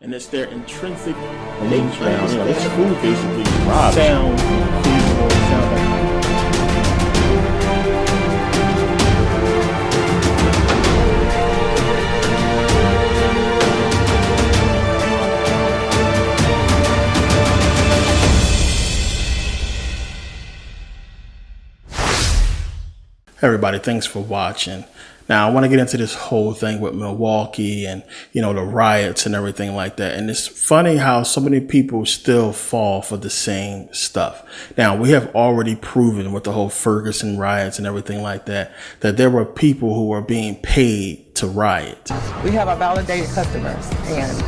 And it's their intrinsic nature. This food basically sounds cool or sounds like. Hey everybody, thanks for watching. Now, I want to get into this whole thing with Milwaukee and, the riots and everything like that. And it's funny how so many people still fall for the same stuff. Now, we have already proven with the whole Ferguson riots and everything like that there were people who were being paid to riot. We have our validated customers, and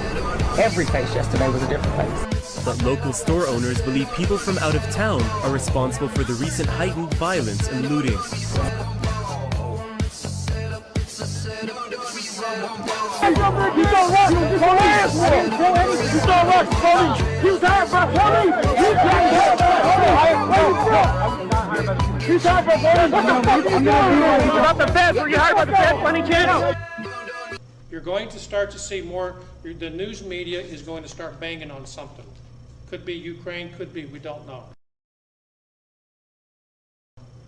every case yesterday was a different case. But local store owners believe people from out of town are responsible for the recent heightened violence and looting. You're going to start to see more, the news media is going to start banging on something. Could be Ukraine, could be, we don't know.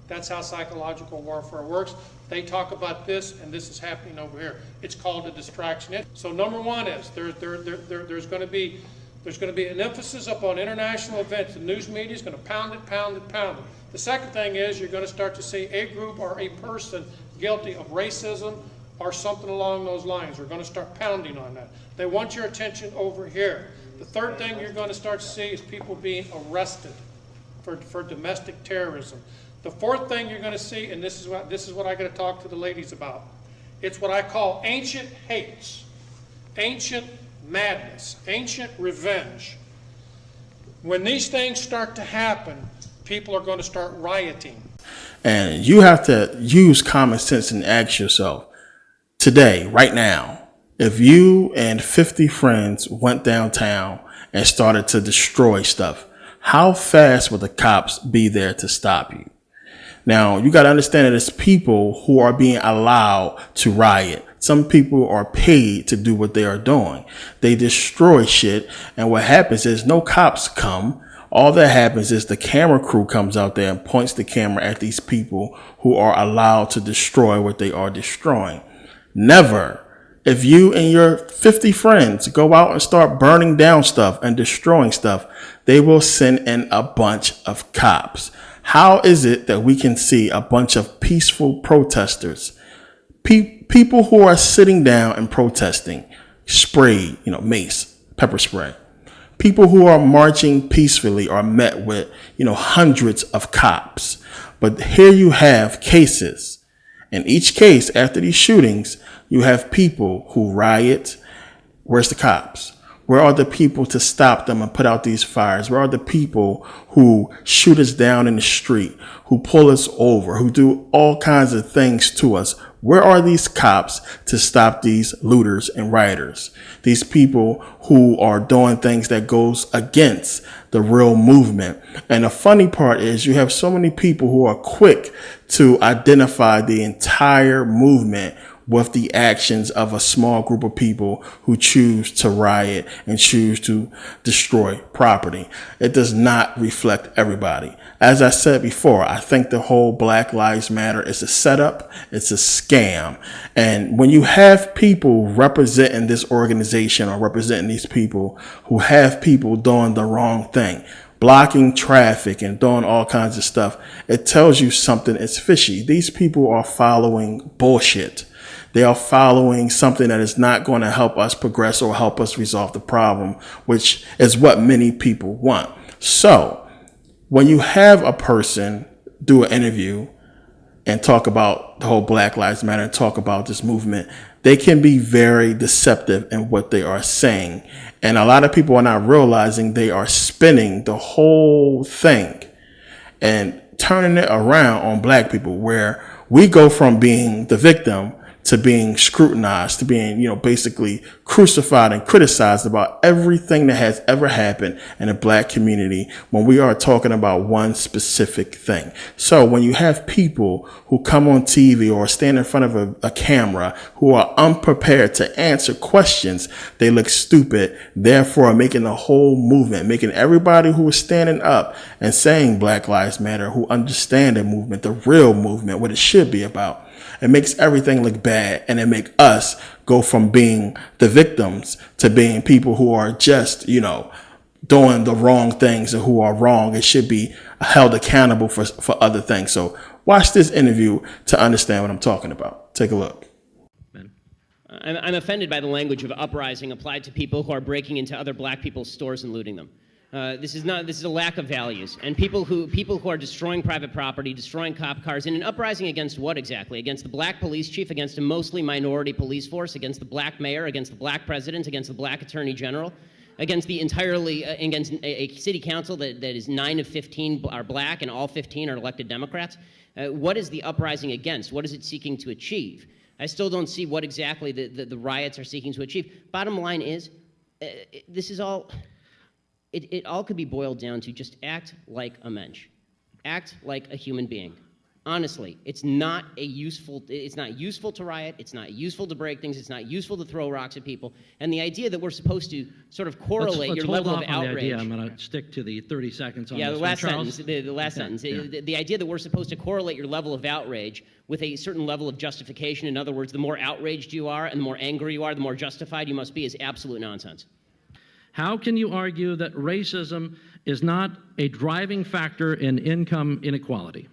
That's how psychological warfare works. They talk about this, and this is happening over here. It's called a distraction. So number one is there's going to be an emphasis upon international events. The news media is going to pound it. The second thing is you're going to start to see a group or a person guilty of racism or something along those lines. We're going to start pounding on that. They want your attention over here. The third thing you're going to start to see is people being arrested for domestic terrorism. The fourth thing you're going to see, and this is what I got to talk to the ladies about. It's what I call ancient hates, ancient madness, ancient revenge. When these things start to happen, people are going to start rioting. And you have to use common sense and ask yourself, today, right now, if you and 50 friends went downtown and started to destroy stuff, how fast would the cops be there to stop you? Now, you got to understand that it's people who are being allowed to riot. Some people are paid to do what they are doing. They destroy shit. And what happens is no cops come. All that happens is the camera crew comes out there and points the camera at these people who are allowed to destroy what they are destroying. Never. If you and your 50 friends go out and start burning down stuff and destroying stuff, they will send in a bunch of cops. How is it that we can see a bunch of peaceful protesters, people who are sitting down and protesting, sprayed, mace, pepper spray? People who are marching peacefully are met with, hundreds of cops. But here you have cases. In each case, after these shootings, you have people who riot. Where's the cops? Where are the people to stop them and put out these fires? Where are the people who shoot us down in the street, who pull us over, who do all kinds of things to us? Where are these cops to stop these looters and rioters? These people who are doing things that goes against the real movement. And the funny part is you have so many people who are quick to identify the entire movement with the actions of a small group of people who choose to riot and choose to destroy property. It does not reflect everybody. As I said before, I think the whole Black Lives Matter is a setup. It's a scam. And when you have people representing this organization or representing these people who have people doing the wrong thing, blocking traffic and doing all kinds of stuff, it tells you something is fishy. These people are following bullshit. They are following something that is not going to help us progress or help us resolve the problem, which is what many people want. So when you have a person do an interview and talk about the whole Black Lives Matter and talk about this movement, they can be very deceptive in what they are saying. And a lot of people are not realizing they are spinning the whole thing and turning it around on black people, where we go from being the victim to being scrutinized, to being, basically crucified and criticized about everything that has ever happened in the black community when we are talking about one specific thing. So when you have people who come on TV or stand in front of a camera who are unprepared to answer questions, they look stupid, therefore making the whole movement, making everybody who is standing up and saying Black Lives Matter, who understand the movement, the real movement, what it should be about. It makes everything look bad, and it make us go from being the victims to being people who are just, doing the wrong things and who are wrong and should be held accountable for other things. So watch this interview to understand what I'm talking about. Take a look. I'm offended by the language of uprising applied to people who are breaking into other black people's stores and looting them. This is a lack of values, and people who are destroying private property, destroying cop cars, in an uprising against what exactly? Against the black police chief, against a mostly minority police force, against the black mayor, against the black president, against the black attorney general, against against a city council that is 9 of 15 are black and all 15 are elected Democrats. What is the uprising against? What is it seeking to achieve? I still don't see what exactly the riots are seeking to achieve. Bottom line is, this is all. It all could be boiled down to just act like a mensch. Act like a human being. Honestly, it's not useful to riot, it's not useful to break things, it's not useful to throw rocks at people. And the idea that we're supposed to sort of correlate your level of outrage. I'm going to stick to the 30 seconds on this. The last sentence. The last sentence. Yeah. The idea that we're supposed to correlate your level of outrage with a certain level of justification. In other words, the more outraged you are and the more angry you are, the more justified you must be, is absolute nonsense. How can you argue that racism is not a driving factor in income inequality?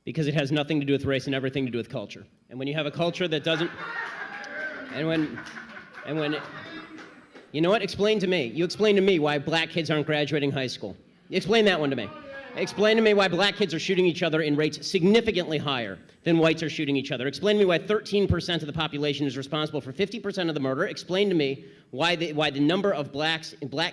Because it has nothing to do with race and everything to do with culture. And when you have a culture that doesn't, you know what? Explain to me. You explain to me why black kids aren't graduating high school. Explain that one to me. Explain to me why black kids are shooting each other in rates significantly higher than whites are shooting each other. Explain to me why 13% of the population is responsible for 50% of the murder. Explain to me why the number of black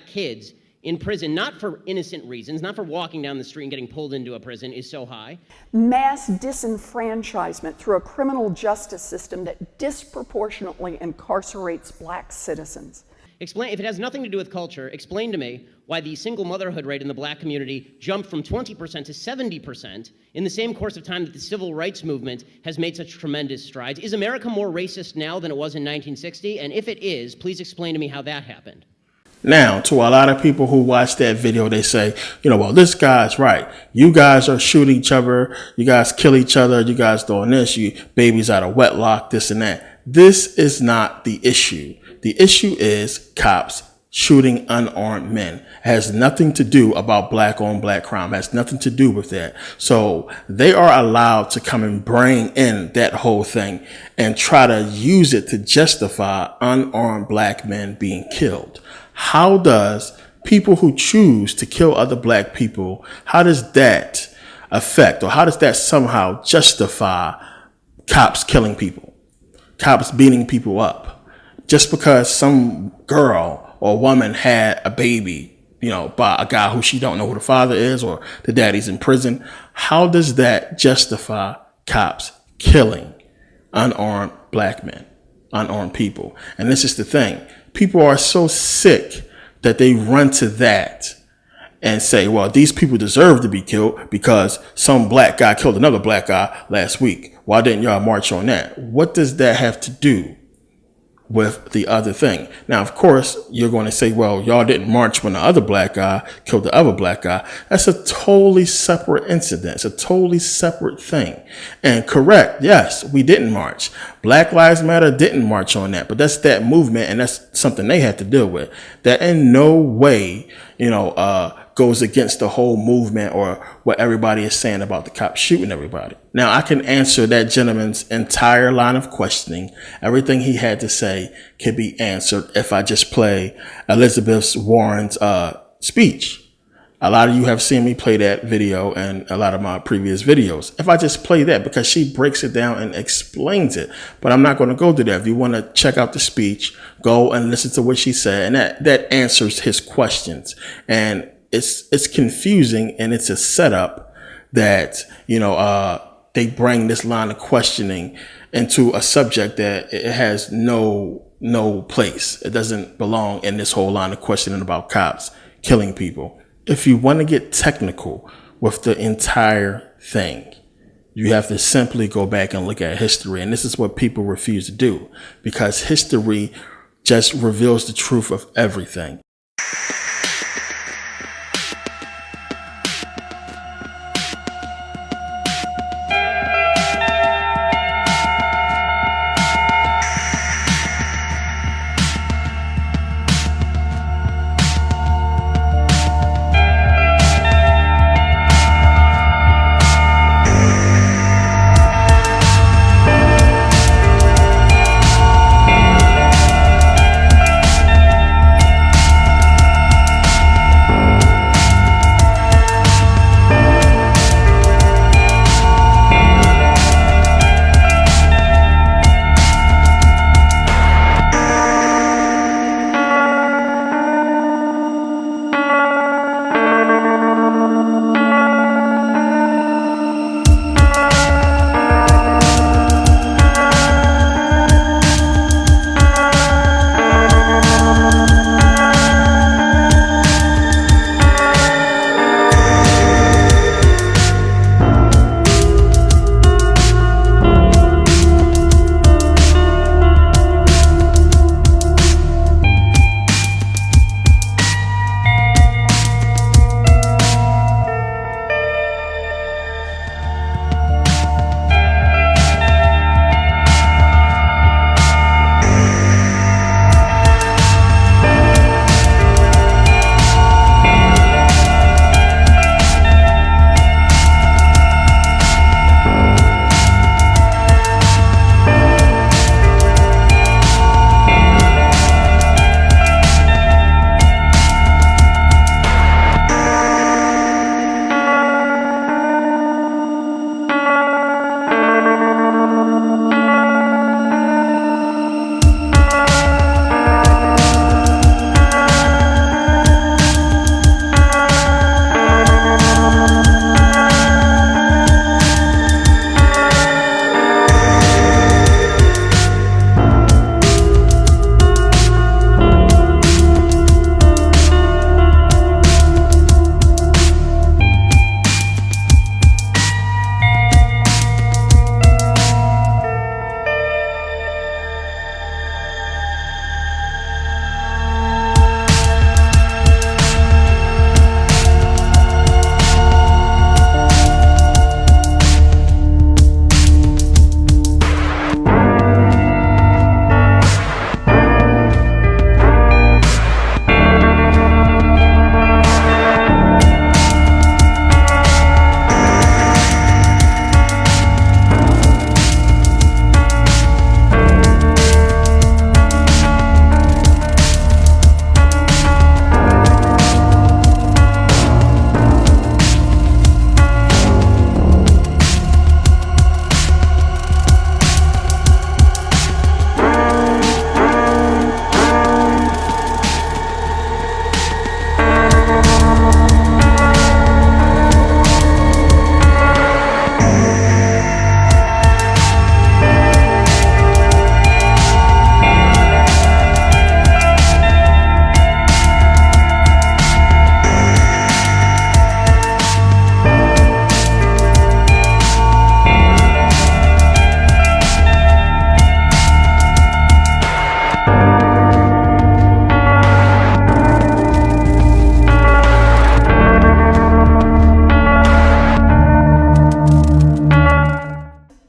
kids in prison, not for innocent reasons, not for walking down the street and getting pulled into a prison, is so high. Mass disenfranchisement through a criminal justice system that disproportionately incarcerates black citizens. Explain, if it has nothing to do with culture, explain to me why the single motherhood rate in the black community jumped from 20% to 70% in the same course of time that the civil rights movement has made such tremendous strides. Is America more racist now than it was in 1960? And if it is, please explain to me how that happened. Now, to a lot of people who watch that video, they say, well, this guy's right. You guys are shooting each other. You guys kill each other. You guys doing this. You babies out of wedlock, this and that. This is not the issue. The issue is cops shooting unarmed men. It has nothing to do about black on black crime. It has nothing to do with that. So they are allowed to come and bring in that whole thing and try to use it to justify unarmed black men being killed. How does people who choose to kill other black people, how does that affect, or how does that somehow justify cops killing people, cops beating people up? Just because some girl or woman had a baby, by a guy who she don't know who the father is, or the daddy's in prison, how does that justify cops killing unarmed black men, unarmed people? And this is the thing. People are so sick that they run to that and say, well, these people deserve to be killed because some black guy killed another black guy last week. Why didn't y'all march on that? What does that have to do with the other thing? Now, of course, you're going to say, well, y'all didn't march when the other black guy killed the other black guy. That's a totally separate incident. It's a totally separate thing. And correct, yes, we didn't march. Black Lives Matter didn't march on that, but that's that movement, and that's something they have to deal with. That in no way, goes against the whole movement or what everybody is saying about the cops shooting everybody. Now, I can answer that gentleman's entire line of questioning. Everything he had to say can be answered if I just play Elizabeth Warren's speech. A lot of you have seen me play that video and a lot of my previous videos. If I just play that, because she breaks it down and explains it, but I'm not going to go to that. If you want to check out the speech, go and listen to what she said, and that answers his questions. And it's confusing, and it's a setup that, they bring this line of questioning into a subject that it has no place. It doesn't belong in this whole line of questioning about cops killing people. If you want to get technical with the entire thing, you have to simply go back and look at history. And this is what people refuse to do, because history just reveals the truth of everything.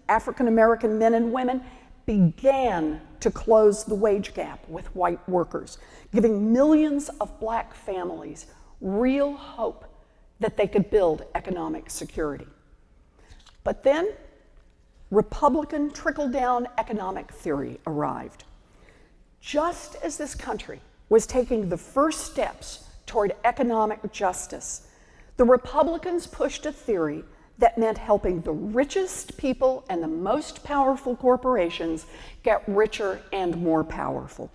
African American men and women began to close the wage gap with white workers, giving millions of black families real hope that they could build economic security. But then, Republican trickle-down economic theory arrived. Just as this country was taking the first steps toward economic justice, the Republicans pushed a theory that meant helping the richest people and the most powerful corporations get richer and more powerful.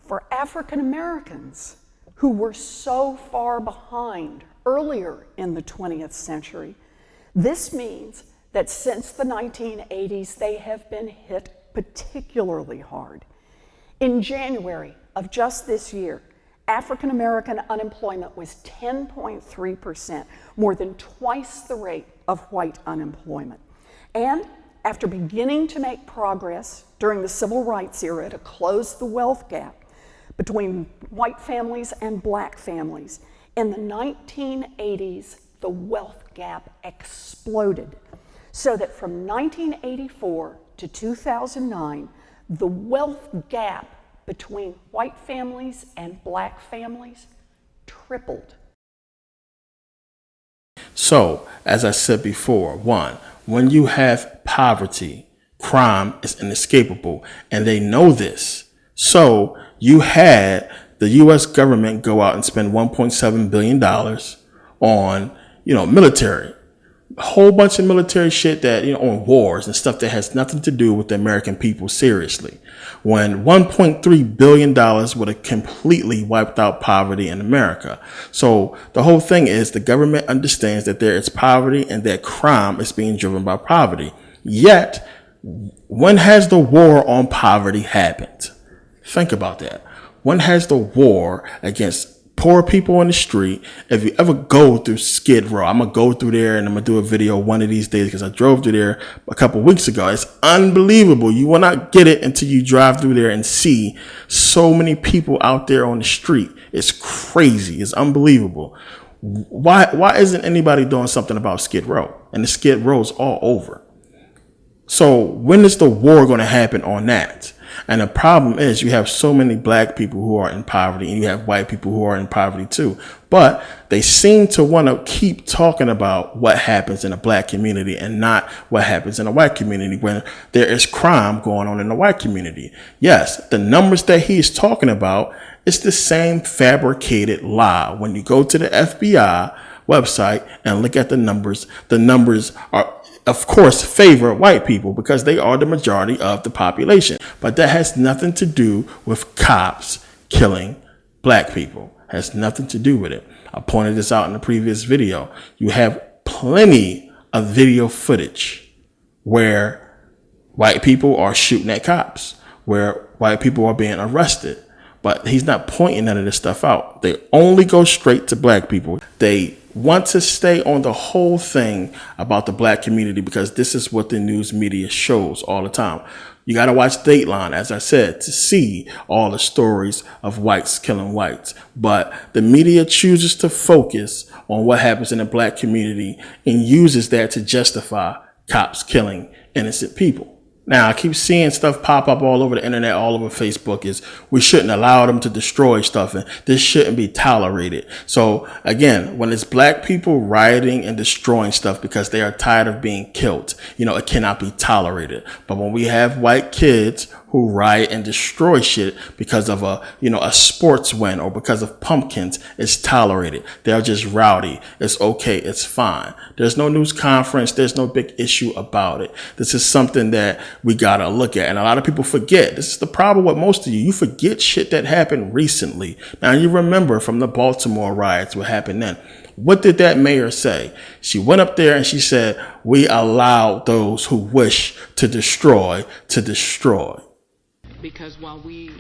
For African Americans, who were so far behind earlier in the 20th century, this means that since the 1980s, they have been hit particularly hard. In January of just this year, African American unemployment was 10.3%, more than twice the rate of white unemployment. And after beginning to make progress during the civil rights era to close the wealth gap between white families and black families, in the 1980s, the wealth gap exploded, so that from 1984 to 2009, the wealth gap between white families and black families tripled. So, as I said before, one, when you have poverty, crime is inescapable, and they know this. So, you had the U.S. government go out and spend $1.7 billion on, military. A whole bunch of military shit that, on wars and stuff that has nothing to do with the American people seriously. When $1.3 billion would have completely wiped out poverty in America. So the whole thing is the government understands that there is poverty and that crime is being driven by poverty. Yet, when has the war on poverty happened? Think about that. When has the war against poor people on the street? If you ever go through Skid Row, I'm going to go through there and I'm going to do a video one of these days because I drove through there a couple of weeks ago. It's unbelievable. You will not get it until you drive through there and see so many people out there on the street. It's crazy. It's unbelievable. Why isn't anybody doing something about Skid Row? And the Skid Row's all over. So when is the war going to happen on that? And the problem is you have so many black people who are in poverty and you have white people who are in poverty too. But they seem to want to keep talking about what happens in the black community and not what happens in the white community when there is crime going on in the white community. Yes, the numbers that he's talking about is the same fabricated lie. When you go to the FBI website and look at the numbers are, of course, favor white people because they are the majority of the population. But that has nothing to do with cops killing black people. Has nothing to do with it. I pointed this out in the previous video. You have plenty of video footage where white people are shooting at cops, where white people are being arrested. But he's not pointing none of this stuff out. They only go straight to black people. They want to stay on the whole thing about the black community because this is what the news media shows all the time. You got to watch Dateline, as I said, to see all the stories of whites killing whites. But the media chooses to focus on what happens in the black community and uses that to justify cops killing innocent people. Now, I keep seeing stuff pop up all over the internet, all over Facebook, is we shouldn't allow them to destroy stuff and this shouldn't be tolerated. So again, when it's black people rioting and destroying stuff because they are tired of being killed, it cannot be tolerated. But when we have white kids who riot and destroy shit because of a sports win or because of pumpkins, it's tolerated. They're just rowdy. It's okay. It's fine. There's no news conference. There's no big issue about it. This is something that we gotta look at. And a lot of people forget. This is the problem with most of you. You forget shit that happened recently. Now you remember from the Baltimore riots what happened then. What did that mayor say? She went up there and she said, we allow those who wish to destroy to destroy. Because while we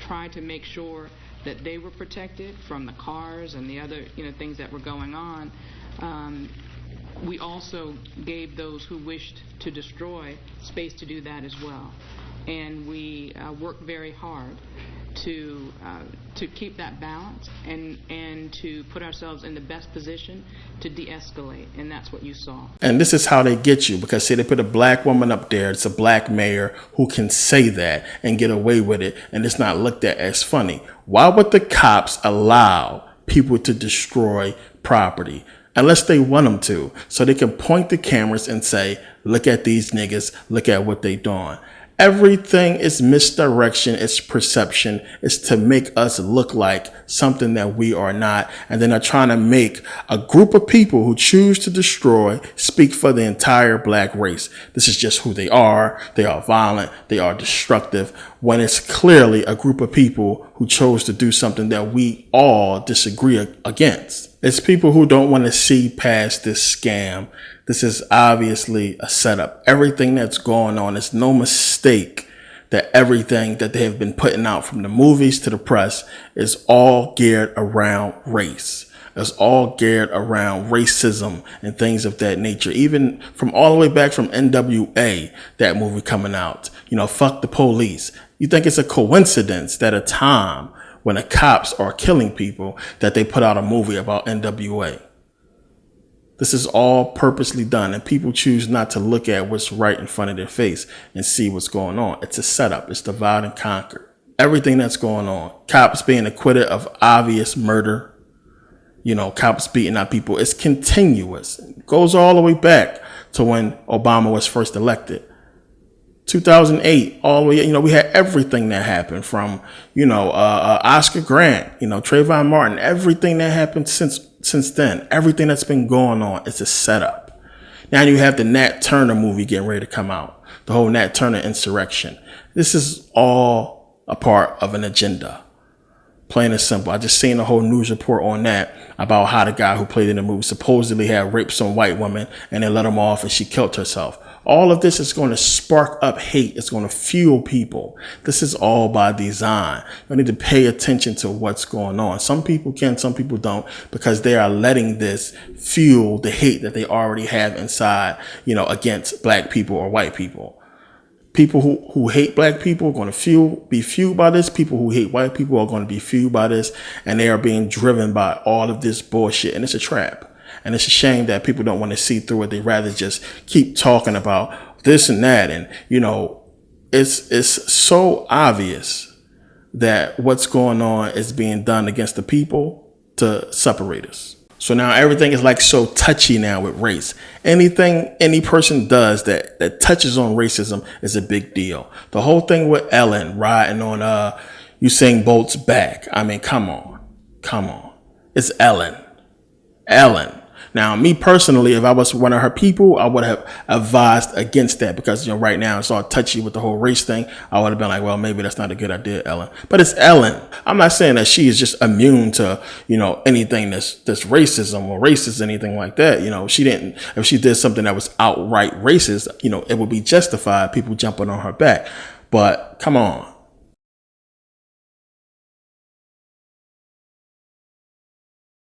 tried to make sure that they were protected from the cars and the other things that were going on, we also gave those who wished to destroy space to do that as well. And we worked very hard to keep that balance and to put ourselves in the best position to de-escalate, and that's what you saw. And this is how they get you, because see, they put a black woman up there, it's a black mayor who can say that and get away with it, and it's not looked at as funny. Why would the cops allow people to destroy property? Unless they want them to, so they can point the cameras and say, look at these niggas, look at what they doing. Everything is misdirection, it's perception, it's to make us look like something that we are not. And then they're trying to make a group of people who choose to destroy speak for the entire black race. This is just who they are. They are violent. They are destructive. when it's clearly a group of people who chose to do something that we all disagree against. It's people who don't want to see past this scam. This is obviously a setup. Everything that's going on, it's no mistake that everything that they have been putting out, from the movies to the press, is all geared around race. It's all geared around racism and things of that nature. Even from all the way back from NWA, that movie coming out, fuck the police. You think it's a coincidence that a time when the cops are killing people that they put out a movie about NWA? This is all purposely done, and people choose not to look at what's right in front of their face and see what's going on. It's a setup. It's divide and conquer. Everything that's going on. Cops being acquitted of obvious murder. Cops beating out people. It's continuous. It goes all the way back to when Obama was first elected. 2008, all the way, we had everything that happened from, Oscar Grant, Trayvon Martin, everything that happened since then, everything that's been going on, it's a setup. Now you have the Nat Turner movie getting ready to come out, the whole Nat Turner insurrection. This is all a part of an agenda. Plain and simple. I just seen a whole news report on that about how the guy who played in the movie supposedly had raped some white woman and they let him off and she killed herself. All of this is going to spark up hate. It's going to fuel people. This is all by design. You need to pay attention to what's going on. Some people can, some people don't, because they are letting this fuel the hate that they already have inside, against black people or white people. People who hate black people are going to be fueled by this. People who hate white people are going to be fueled by this. And they are being driven by all of this bullshit. And it's a trap. And it's a shame that people don't want to see through it. They rather just keep talking about this and that. And, it's so obvious that what's going on is being done against the people to separate us. So now everything is like so touchy now with race. Anything any person does that touches on racism is a big deal. The whole thing with Ellen riding on Usain Bolt's back. I mean, come on. It's Ellen. Now, me personally, if I was one of her people, I would have advised against that because, right now it's all touchy with the whole race thing. I would have been like, well, maybe that's not a good idea, Ellen. But it's Ellen. I'm not saying that she is just immune to, anything that's racism or racist, anything like that. If she did something that was outright racist, it would be justified, people jumping on her back. But come on.